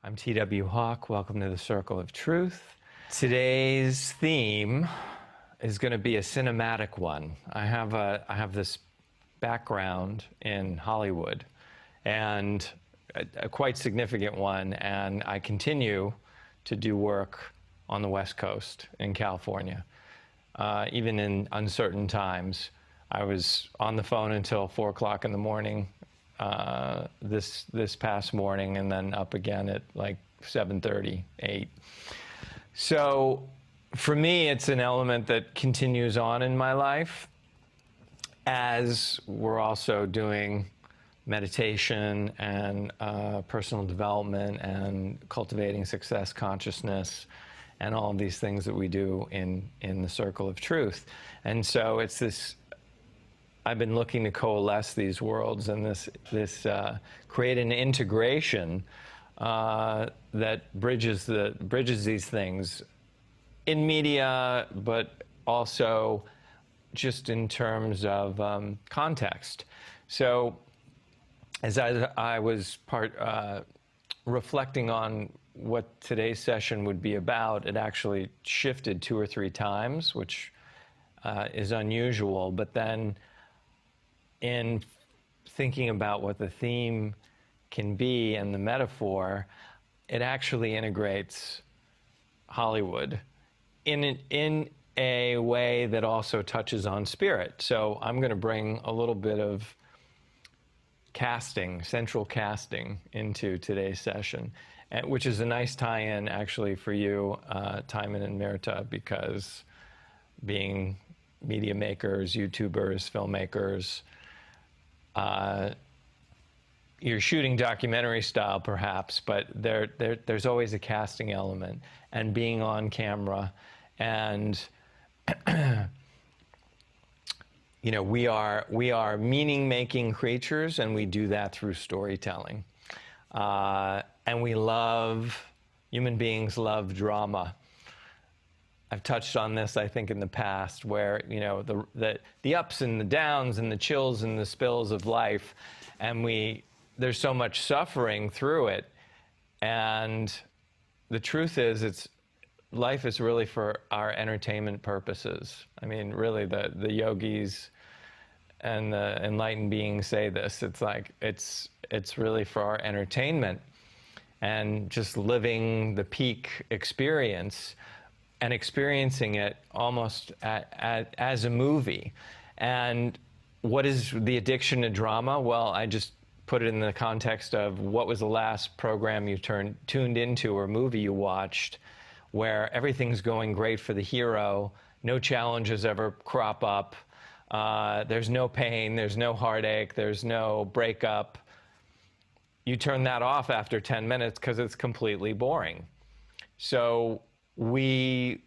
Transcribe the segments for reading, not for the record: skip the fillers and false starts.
I'm T.W. Hawk. Welcome to the Circle of Truth. Today's theme is going to be a cinematic one. I have this background in Hollywood, and a quite significant one, and I continue to do work on the West Coast in California, even in uncertain times. I was on the phone until 4 o'clock in the morning this past morning, and then up again at like 7:30, 8. So for me, it's an element that continues on in my life as we're also doing meditation and personal development and cultivating success consciousness and all of these things that we do in the Circle of Truth. And so it's this, I've been looking to coalesce these worlds and create an integration that bridges these things in media, but also just in terms of context. So as I was reflecting on what today's session would be about, it actually shifted 2 or 3 times, which is unusual. But then in thinking about what the theme can be and the metaphor, it actually integrates Hollywood in a way that also touches on spirit. So I'm going to bring a little bit of casting, central casting, into today's session, which is a nice tie-in actually for you, Timon and Mirta, because being media makers, YouTubers, filmmakers, you're shooting documentary style perhaps, but there's always a casting element and being on camera. And you know, we are meaning-making creatures, and we do that through storytelling. And human beings love drama. I've touched on this, I think, in the past, where, you know, the ups and the downs and the chills and the spills of life, and there's so much suffering through it. And the truth is, life is really for our entertainment purposes. I mean, really, the yogis and the enlightened beings say this. It's like, it's really for our entertainment and just living the peak experience and experiencing it almost as a movie. And what is the addiction to drama? Well, I just put it in the context of what was the last program you tuned into or movie you watched where everything's going great for the hero, no challenges ever crop up, there's no pain, there's no heartache, there's no breakup. You turn that off after 10 minutes because it's completely boring. So we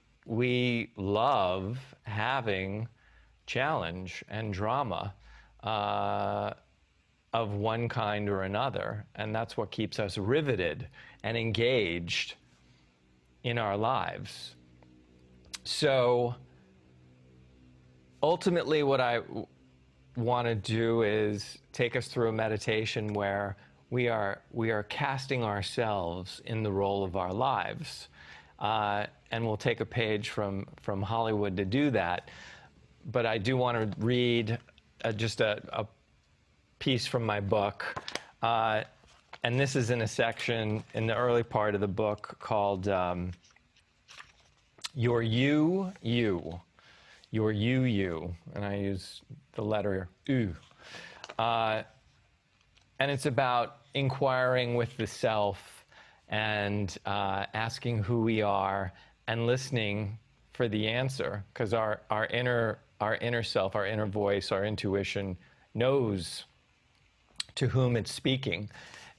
love having challenge and drama of one kind or another, and that's what keeps us riveted and engaged in our lives. So ultimately what I want to do is take us through a meditation where we are casting ourselves in the role of our lives. And we'll take a page from Hollywood to do that. But I do want to read just a piece from my book. And this is in a section in the early part of the book called Your You, You. Your You, You. And I use the letter U. And it's about inquiring with the self and asking who we are and listening for the answer, because our inner self, our inner voice, our intuition knows to whom it's speaking.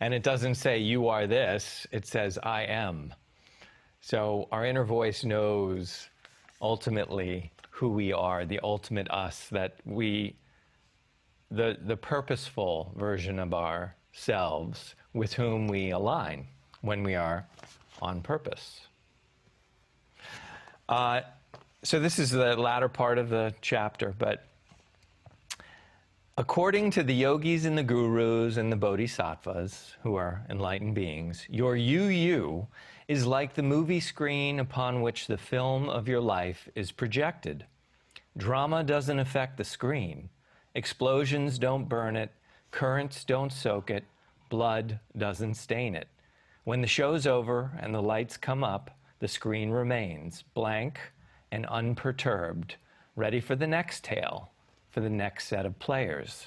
And it doesn't say, you are this, it says, I am. So our inner voice knows ultimately who we are, the ultimate us, that the purposeful version of ourselves with whom we align when we are on purpose. So this is the latter part of the chapter, but According to the yogis and the gurus and the bodhisattvas, who are enlightened beings, your you is like the movie screen upon which the film of your life is projected. Drama doesn't affect the screen. Explosions don't burn it. Currents don't soak it. Blood doesn't stain it. When the show's over and the lights come up, the screen remains blank and unperturbed, ready for the next tale, for the next set of players.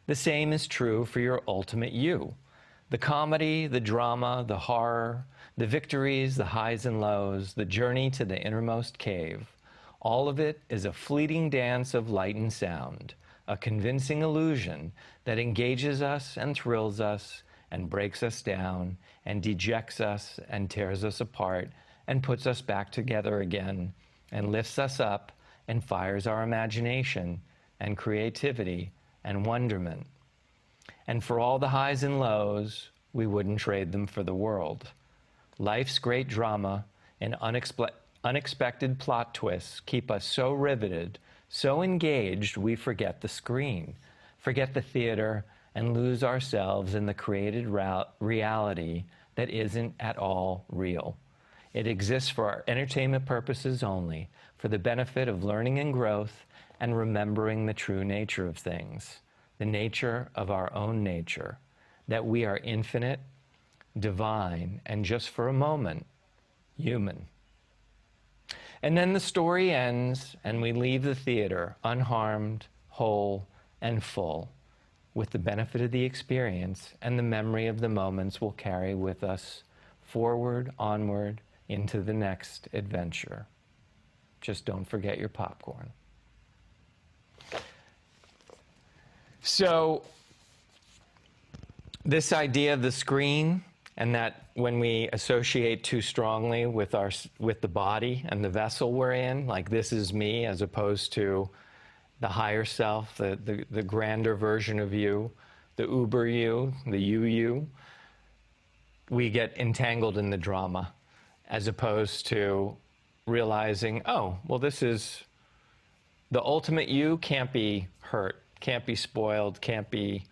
The same is true for your ultimate you. The comedy, the drama, the horror, the victories, the highs and lows, the journey to the innermost cave, all of it is a fleeting dance of light and sound, a convincing illusion that engages us and thrills us and breaks us down and dejects us and tears us apart and puts us back together again and lifts us up and fires our imagination and creativity and wonderment. And for all the highs and lows, we wouldn't trade them for the world. Life's great drama and unexpected plot twists keep us so riveted, so engaged, we forget the screen, forget the theater, and lose ourselves in the created reality that isn't at all real. It exists for our entertainment purposes only, for the benefit of learning and growth and remembering the true nature of things, the nature of our own nature, that we are infinite, divine, and just for a moment, human. And then the story ends, and we leave the theater unharmed, whole, and full, with the benefit of the experience and the memory of the moments we'll carry with us forward, onward, into the next adventure. Just don't forget your popcorn. So, this idea of the screen, and that when we associate too strongly with the body and the vessel we're in, like this is me, as opposed to the higher self, the grander version of you, the uber you, the you, we get entangled in the drama, as opposed to realizing, oh, well, this is the ultimate you. Can't be hurt, can't be spoiled, can't be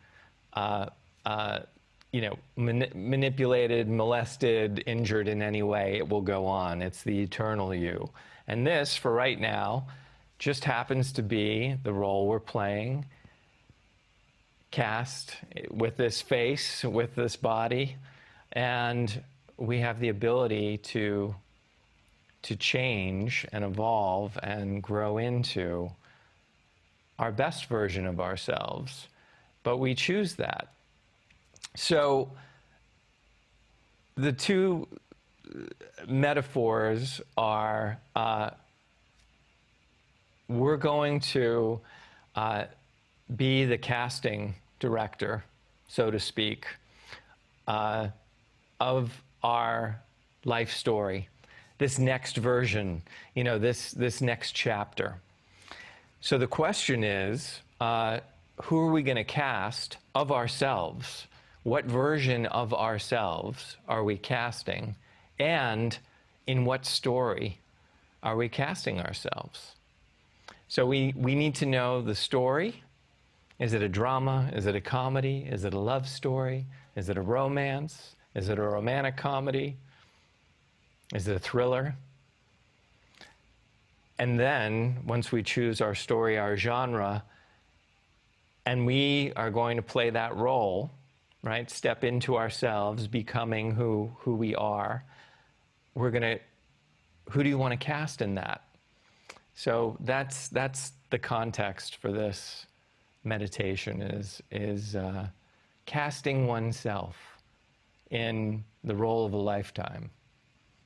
manipulated, molested, injured in any way. It will go on. It's the eternal you. And this, for right now, just happens to be the role we're playing, cast with this face, with this body, and we have the ability to change and evolve and grow into our best version of ourselves. But we choose that. So the two metaphors are, we're going to be the casting director, so to speak, of our life story, this next version, this next chapter. So the question is, who are we going to cast of ourselves? What version of ourselves are we casting? And in what story are we casting ourselves? So we need to know the story. Is it a drama? Is it a comedy? Is it a love story? Is it a romance? Is it a romantic comedy? Is it a thriller? And then, once we choose our story, our genre, and we are going to play that role, right? Step into ourselves, becoming who we are. Who do you want to cast in that? So that's the context for this meditation is casting oneself in the role of a lifetime,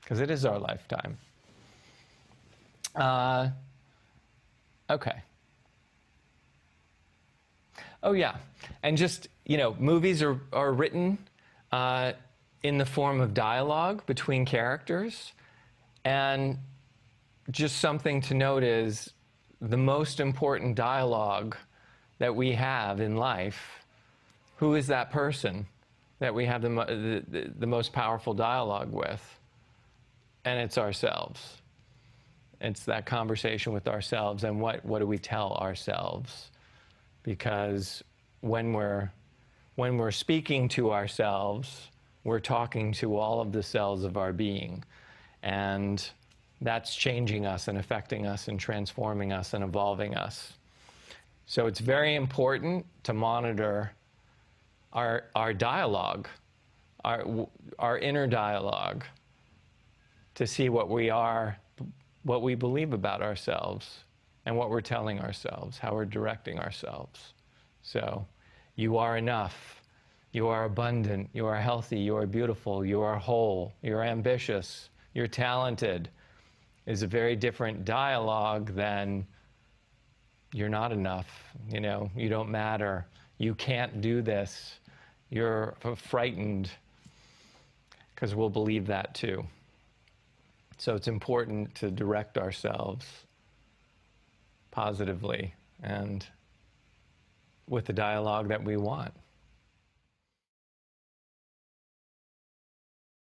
because it is our lifetime. Okay. Oh yeah, and just, movies are written in the form of dialogue between characters, and just something to note is the most important dialogue that we have in life, who is that person that we have the most powerful dialogue with? And it's ourselves. It's that conversation with ourselves, and what do we tell ourselves? because when we're speaking to ourselves, we're talking to all of the cells of our being. And that's changing us and affecting us and transforming us and evolving us. So it's very important to monitor our dialogue, our inner dialogue, to see what we believe about ourselves and what we're telling ourselves, how we're directing ourselves. So, you are enough, you are abundant, you are healthy, you are beautiful, you are whole, you're ambitious, you're talented, is a very different dialogue than you're not enough, you know, you don't matter, you can't do this, you're frightened, because we'll believe that too. So it's important to direct ourselves positively and with the dialogue that we want.